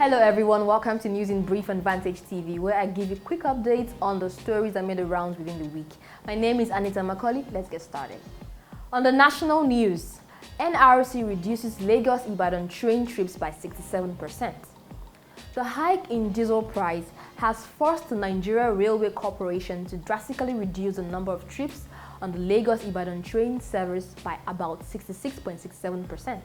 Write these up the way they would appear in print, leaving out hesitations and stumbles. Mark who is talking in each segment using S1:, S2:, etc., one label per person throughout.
S1: Hello everyone, welcome to News in Brief on Vantage TV, where I give you quick updates on the stories that made the rounds within the week. My name is Anita Macaulay. Let's get started. On the national news, NRC reduces Lagos-Ibadan train trips by 67%. The hike in diesel price has forced the Nigeria Railway Corporation to drastically reduce the number of trips on the Lagos-Ibadan train service by about 66.67%.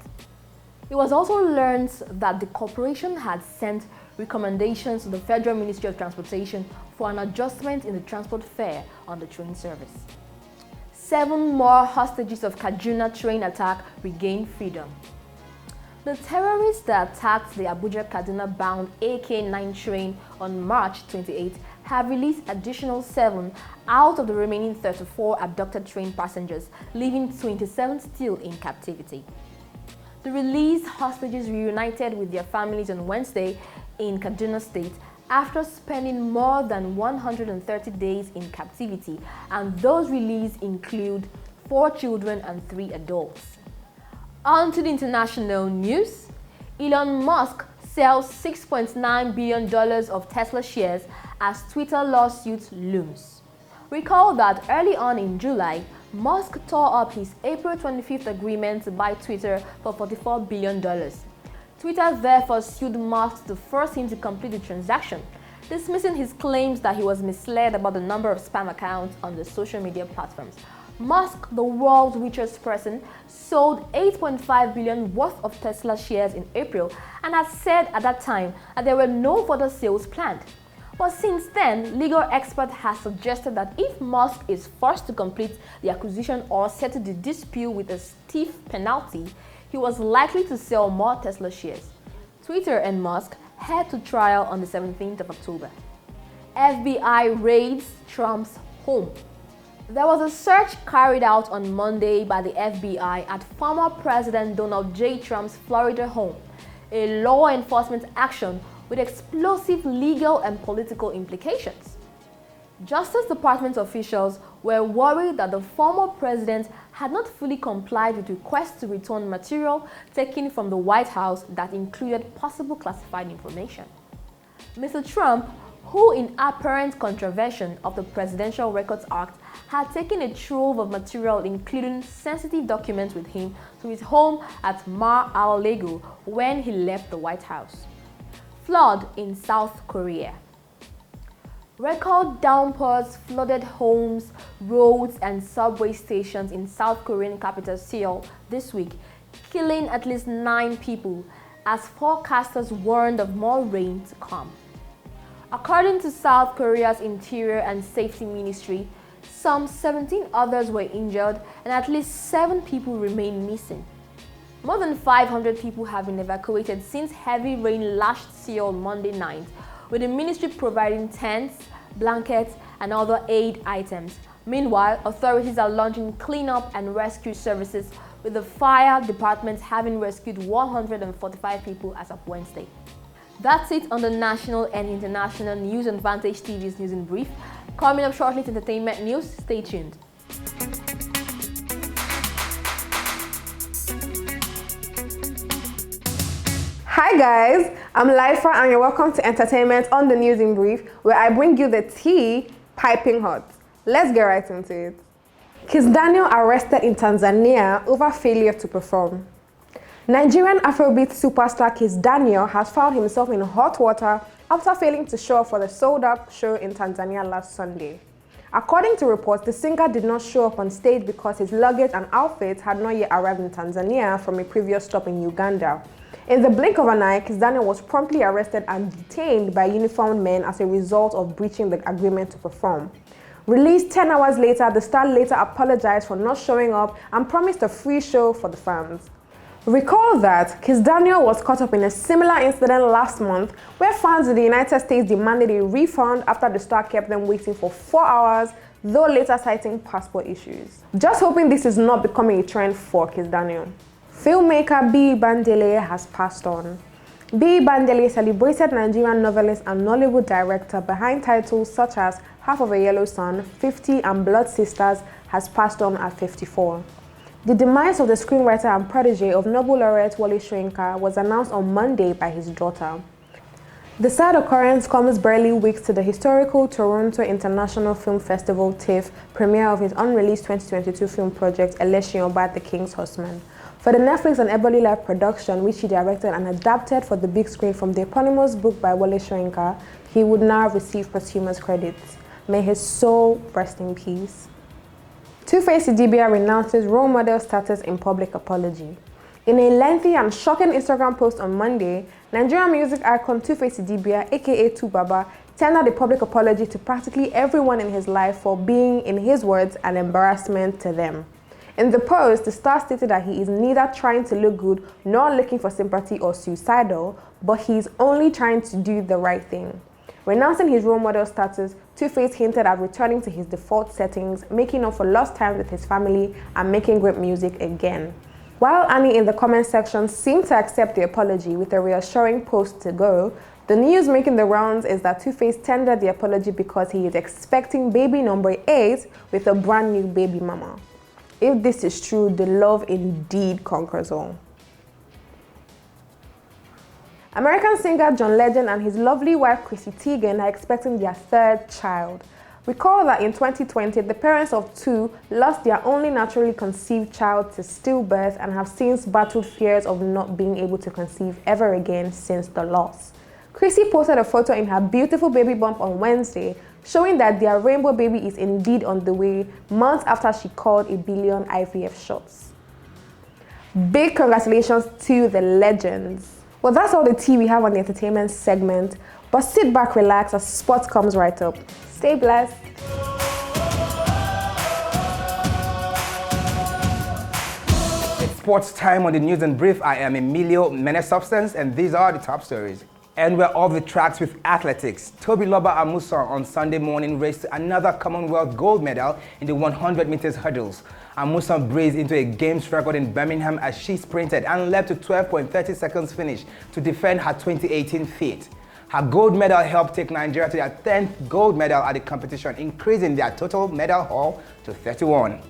S1: It was also learned that the corporation had sent recommendations to the Federal Ministry of Transportation for an adjustment in the transport fare on the train service. 7 more hostages of Kaduna train attack regained freedom. The terrorists that attacked the Abuja-Kaduna bound AK-9 train on March 28 have released additional 7 out of the remaining 34 abducted train passengers, leaving 27 still in captivity. The released hostages reunited with their families on Wednesday in Kaduna State after spending more than 130 days in captivity, and those released include 4 children and 3 adults. On to the international news. Elon Musk sells $6.9 billion of Tesla shares as Twitter lawsuit looms. Recall that early on in July, Musk tore up his April 25th agreement to buy Twitter for $44 billion. Twitter therefore sued Musk to force him to complete the transaction, dismissing his claims that he was misled about the number of spam accounts on the social media platforms. Musk, the world's richest person, sold $8.5 billion worth of Tesla shares in April and had said at that time that there were no further sales planned. But since then, legal experts have suggested that if Musk is forced to complete the acquisition or settle the dispute with a stiff penalty, he was likely to sell more Tesla shares. Twitter and Musk head to trial on the 17th of October. FBI raids Trump's home. There was a search carried out on Monday by the FBI at former President Donald J. Trump's Florida home, a law enforcement action with explosive legal and political implications. Justice Department officials were worried that the former president had not fully complied with requests to return material taken from the White House that included possible classified information. Mr. Trump, who in apparent contravention of the Presidential Records Act had taken a trove of material including sensitive documents with him to his home at Mar-a-Lago when he left the White House. Flood in South Korea. Record downpours flooded homes, roads, and subway stations in South Korean capital Seoul this week, killing at least 9 people, as forecasters warned of more rain to come. According to South Korea's Interior and Safety Ministry, some 17 others were injured and at least 7 people remain missing. More than 500 people have been evacuated since heavy rain lashed Seoul Monday night, with the ministry providing tents, blankets, and other aid items. Meanwhile, authorities are launching cleanup and rescue services, with the fire department having rescued 145 people as of Wednesday. That's it on the national and international news on Vantage TV's News in Brief. Coming up shortly to entertainment news, stay tuned.
S2: Hi guys, I'm Lifa and you're welcome to Entertainment on the News in Brief, where I bring you the tea piping hot. Let's get right into it. Kizz arrested in Tanzania over failure to perform. Nigerian Afrobeat superstar Kizz has found himself in hot water after failing to show up for the sold-out show in Tanzania last Sunday. According to reports, the singer did not show up on stage because his luggage and outfits had not yet arrived in Tanzania from a previous stop in Uganda. In the blink of an eye, Kizz was promptly arrested and detained by uniformed men as a result of breaching the agreement to perform. Released 10 hours later, the star later apologized for not showing up and promised a free show for the fans. Recall that Kizz was caught up in a similar incident last month where fans in the United States demanded a refund after the star kept them waiting for 4 hours, though later citing passport issues. Just hoping this is not becoming a trend for Kizz. Filmmaker B. Bandele has passed on. B. Bandele celebrated Nigerian novelist and Nollywood director behind titles such as Half of a Yellow Sun, 50 and Blood Sisters, has passed on at 54. The demise of the screenwriter and protege of Nobel laureate Wole Soyinka was announced on Monday by his daughter. The sad occurrence comes barely weeks to the historical Toronto International Film Festival TIFF premiere of his unreleased 2022 film project Election by the King's Horseman. For the Netflix and Ebony Live production, which he directed and adapted for the big screen from the eponymous book by Wole Soyinka, he would now receive posthumous credits. May his soul rest in peace. Tuface Idibia renounces role model status in public apology. In a lengthy and shocking Instagram post on Monday, Nigerian music icon Tuface Idibia, aka Tubaba, tendered a public apology to practically everyone in his life for being, in his words, an embarrassment to them. In the post, the star stated that he is neither trying to look good nor looking for sympathy or suicidal, but he is only trying to do the right thing. Renouncing his role model status, Tuface hinted at returning to his default settings, making up for lost time with his family and making great music again. While Annie in the comment section seemed to accept the apology with a reassuring post to go, the news making the rounds is that Tuface tendered the apology because he is expecting baby number 8 with a brand new baby mama. If this is true, the love indeed conquers all. American singer John Legend and his lovely wife Chrissy Teigen are expecting their 3rd child. Recall that in 2020, the parents of 2 lost their only naturally conceived child to stillbirth and have since battled fears of not being able to conceive ever again since the loss. Chrissy posted a photo in her beautiful baby bump on Wednesday, showing that their rainbow baby is indeed on the way, months after she called 1 billion IVF shots. Big congratulations to the legends. Well, that's all the tea we have on the entertainment segment, but sit back, relax, as sports comes right up. Stay blessed.
S3: It's sports time on the News and Brief. I am Emilio Menesubstance, and these are the top stories. And we're off the tracks with athletics. Tobi Amusan on Sunday morning raced another Commonwealth gold medal in the 100 meters hurdles. Amusan breezed into a games record in Birmingham as she sprinted and led to 12.30 seconds finish to defend her 2018 feat. Her gold medal helped take Nigeria to their 10th gold medal at the competition, increasing their total medal haul to 31.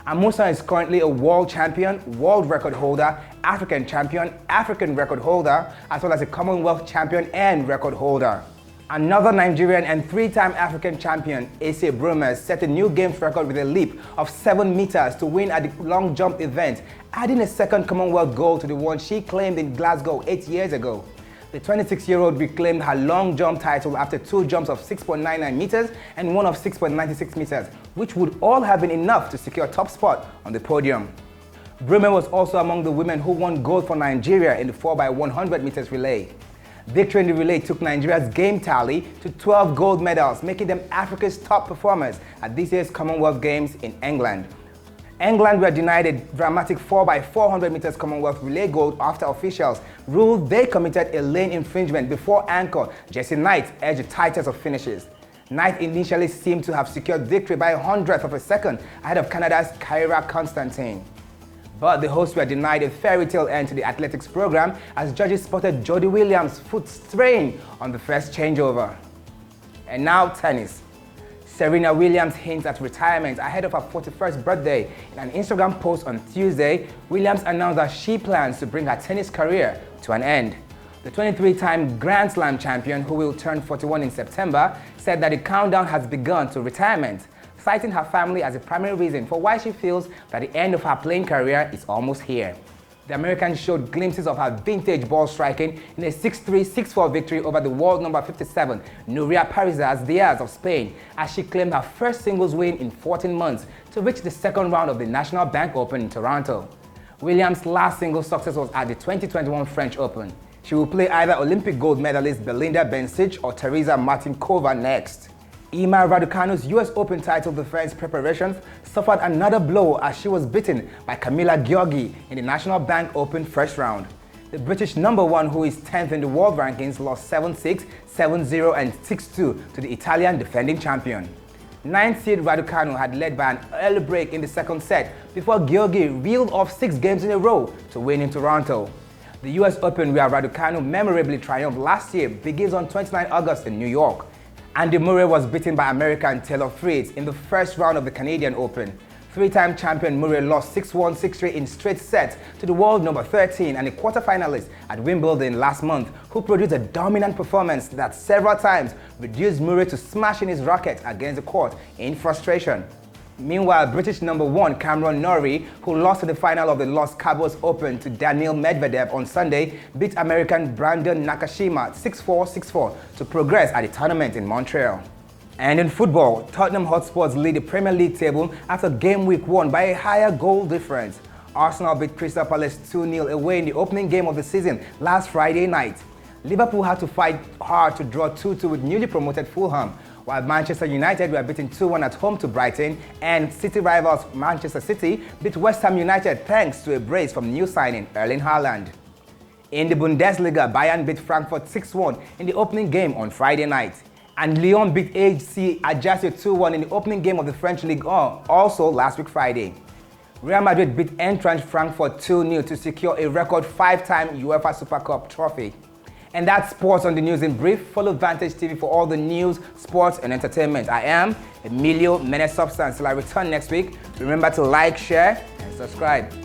S3: Amusan is currently a world champion, world record holder, African champion, African record holder, as well as a Commonwealth champion and record holder. Another Nigerian and 3-time African champion, Asa Brumas, set a new games record with a leap of 7 meters to win at the long jump event, adding a second Commonwealth gold to the one she claimed in Glasgow 8 years ago. The 26-year-old reclaimed her long jump title after 2 jumps of 6.99 meters and one of 6.96 meters, which would all have been enough to secure a top spot on the podium. Brume was also among the women who won gold for Nigeria in the 4x100 meters relay. Victory in the relay took Nigeria's game tally to 12 gold medals, making them Africa's top performers at this year's Commonwealth Games in England. England were denied a dramatic 4x400 meters Commonwealth relay gold after officials ruled they committed a lane infringement before anchor Jesse Knight edged the tightest of finishes. Knight initially seemed to have secured victory by 100th of a second ahead of Canada's Kyra Constantine. But the hosts were denied a fairy tale end to the athletics program as judges spotted Jodie Williams' foot strain on the first changeover. And now tennis. Serena Williams hints at retirement ahead of her 41st birthday. In an Instagram post on Tuesday, Williams announced that she plans to bring her tennis career to an end. The 23-time Grand Slam champion, who will turn 41 in September, said that the countdown has begun to retirement, citing her family as a primary reason for why she feels that the end of her playing career is almost here. The American showed glimpses of her vintage ball striking in a 6-3, 6-4 victory over the world number 57, Nuria Parizas Diaz of Spain, as she claimed her first singles win in 14 months to reach the second round of the National Bank Open in Toronto. Williams' last singles success was at the 2021 French Open. She will play either Olympic gold medalist Belinda Bencic or Teresa Martinkova next. Ima Raducanu's US Open title defense preparations suffered another blow as she was beaten by Camila Giorgi in the National Bank Open first round. The British number 1, who is 10th in the world rankings, lost 7-6, 7-0 and 6-2 to the Italian defending champion. 9th seed Raducanu had led by an early break in the second set before Giorgi reeled off 6 games in a row to win in Toronto. The US Open, where Raducanu memorably triumphed last year, begins on 29 August in New York. Andy Murray was beaten by American Taylor Fritz in the first round of the Canadian Open. Three-time champion Murray lost 6-1, 6-3 in straight sets to the world number 13 and a quarter-finalist at Wimbledon last month, who produced a dominant performance that several times reduced Murray to smashing his racket against the court in frustration. Meanwhile, British number 1 Cameron Norrie, who lost in the final of the Los Cabos Open to Daniil Medvedev on Sunday, beat American Brandon Nakashima 6-4, 6-4 to progress at the tournament in Montreal. And in football, Tottenham Hotspurs lead the Premier League table after game week 1 by a higher goal difference. Arsenal beat Crystal Palace 2-0 away in the opening game of the season last Friday night. Liverpool had to fight hard to draw 2-2 with newly promoted Fulham, while Manchester United were beaten 2-1 at home to Brighton, and City rivals Manchester City beat West Ham United thanks to a brace from new signing Erling Haaland. In the Bundesliga, Bayern beat Frankfurt 6-1 in the opening game on Friday night. And Lyon beat HC Ajaccio 2-1 in the opening game of the French Ligue 1, also last week Friday. Real Madrid beat Eintracht Frankfurt 2-0 to secure a record 5-time UEFA Super Cup trophy. And that's sports on the news in brief. Follow Vantage TV for all the news, sports, and entertainment. I am Emilio Menesubstance. Till I return next week, remember to like, share, and subscribe.